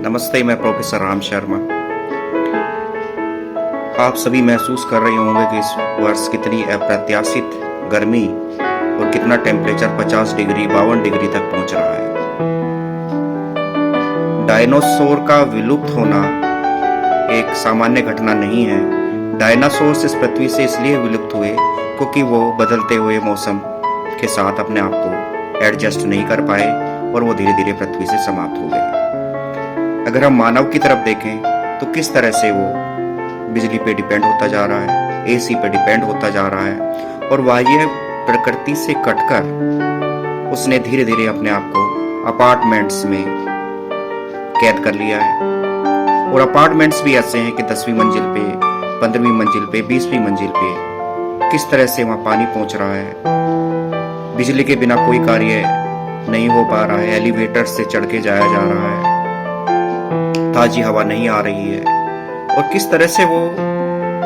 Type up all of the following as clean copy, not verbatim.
नमस्ते, मैं प्रोफेसर राम शर्मा। आप सभी महसूस कर रहे होंगे कि इस वर्ष कितनी अप्रत्याशित गर्मी और कितना टेम्परेचर 50 डिग्री 52 डिग्री तक पहुंच रहा है। डायनासोर का विलुप्त होना एक सामान्य घटना नहीं है। डायनासोर इस पृथ्वी से इसलिए विलुप्त हुए क्योंकि वो बदलते हुए मौसम के साथ अपने आप को एडजस्ट नहीं कर पाए और वो धीरे धीरे पृथ्वी से समाप्त हो गए। अगर हम मानव की तरफ देखें तो किस तरह से वो बिजली पे डिपेंड होता जा रहा है, एसी पे डिपेंड होता जा रहा है और बाह्य प्रकृति से कटकर उसने धीरे धीरे अपने आप को अपार्टमेंट्स में कैद कर लिया है। और अपार्टमेंट्स भी ऐसे हैं कि 10वीं मंजिल पे, 15वीं मंजिल पे, 20वीं मंजिल पे किस तरह से वहां पानी पहुंच रहा है। बिजली के बिना कोई कार्य नहीं हो पा रहा है, एलिवेटर से चढ़ के जाया जा रहा है, ताजी हवा नहीं आ रही है और किस तरह से वो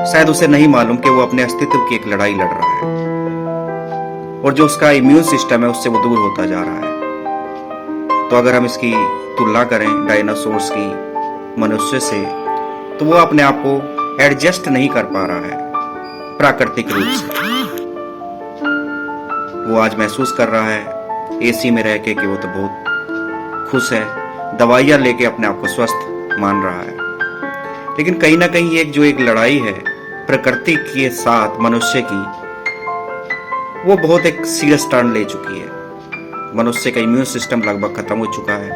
शायद उसे नहीं मालूम कि वो अपने अस्तित्व की एक लड़ाई लड़ रहा है और जो उसका इम्यून सिस्टम है उससे वो दूर होता जा रहा है। तो अगर हम इसकी तुलना करें डायनासोर्स की मनुष्य से, तो वो अपने आप को एडजस्ट नहीं कर पा रहा है प्राकृतिक रूप से। वो आज महसूस कर रहा है एसी में रह के कि वो तो बहुत खुश है, दवाइयां लेके अपने आप को स्वस्थ मान रहा है। लेकिन कहीं ना कहीं एक लड़ाई है प्रकृति के साथ मनुष्य की, वो बहुत एक सीरियस टर्न ले चुकी है। मनुष्य का इम्यून सिस्टम लगभग खत्म हो चुका है।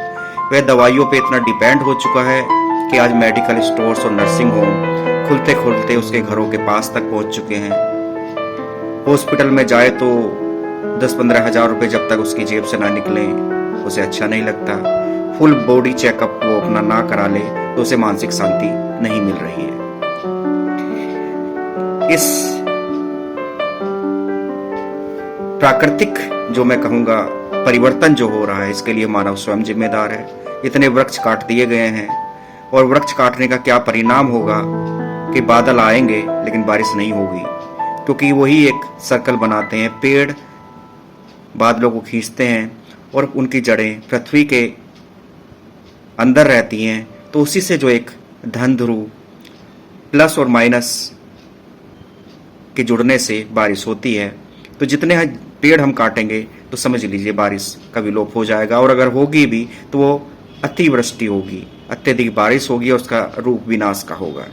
वह दवाइयों पे इतना डिपेंड हो चुका है कि आज मेडिकल स्टोर्स और नर्सिंग होम खुलते खुलते उसके घरों के पास तक पहुंच चुके हैं। हॉस्पिटल में जाए तो 10-15 हजार रुपए जब तक उसकी जेब से ना निकले उसे अच्छा नहीं लगता। फुल बॉडी चेकअप वो अपना ना करा ले तो उसे मानसिक शांति नहीं मिल रही है। इस प्राकृतिक जो मैं कहूंगा परिवर्तन जो हो रहा है, इसके लिए मानव स्वयं जिम्मेदार है। इतने वृक्ष काट दिए गए हैं और वृक्ष काटने का क्या परिणाम होगा कि बादल आएंगे लेकिन बारिश नहीं होगी, क्योंकि वही एक सर्कल बनाते हैं। पेड़ बादलों को खींचते हैं और उनकी जड़ें पृथ्वी के अंदर रहती हैं, तो उसी से जो एक धन ध्रुव प्लस और माइनस के जुड़ने से बारिश होती है। तो जितने पेड़ हम काटेंगे तो समझ लीजिए बारिश का विलोप हो जाएगा और अगर होगी भी तो वो अतिवृष्टि होगी, अत्यधिक बारिश होगी और उसका रूप विनाश का होगा।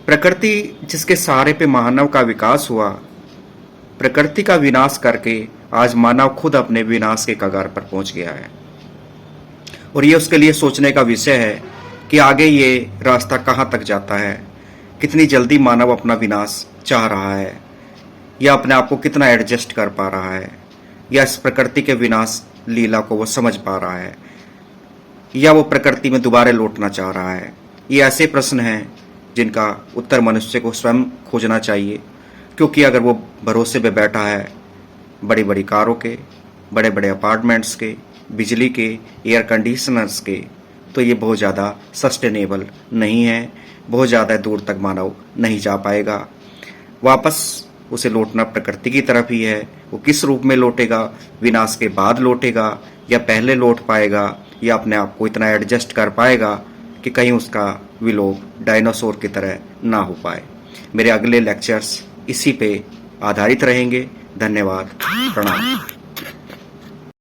प्रकृति जिसके सहारे पे मानव का विकास हुआ, प्रकृति का विनाश करके आज मानव खुद अपने विनाश के कगार पर पहुंच गया है। और ये उसके लिए सोचने का विषय है कि आगे ये रास्ता कहाँ तक जाता है, कितनी जल्दी मानव अपना विनाश चाह रहा है या अपने आप को कितना एडजस्ट कर पा रहा है, या इस प्रकृति के विनाश लीला को वो समझ पा रहा है, या वो प्रकृति में दोबारा लौटना चाह रहा है। ये ऐसे प्रश्न हैं जिनका उत्तर मनुष्य को स्वयं खोजना चाहिए, क्योंकि अगर वो भरोसे पे बैठा है बड़ी बड़ी कारों के, बड़े बड़े अपार्टमेंट्स के, बिजली के, एयर कंडीशनर्स के, तो ये बहुत ज़्यादा सस्टेनेबल नहीं है। बहुत ज़्यादा दूर तक मानव नहीं जा पाएगा। वापस उसे लौटना प्रकृति की तरफ ही है। वो किस रूप में लौटेगा, विनाश के बाद लौटेगा या पहले लौट पाएगा, या अपने आप को इतना एडजस्ट कर पाएगा कि कहीं उसका विलोप डायनासोर की तरह ना हो पाए। मेरे अगले लेक्चर्स इसी पे आधारित रहेंगे। धन्यवाद, प्रणाम।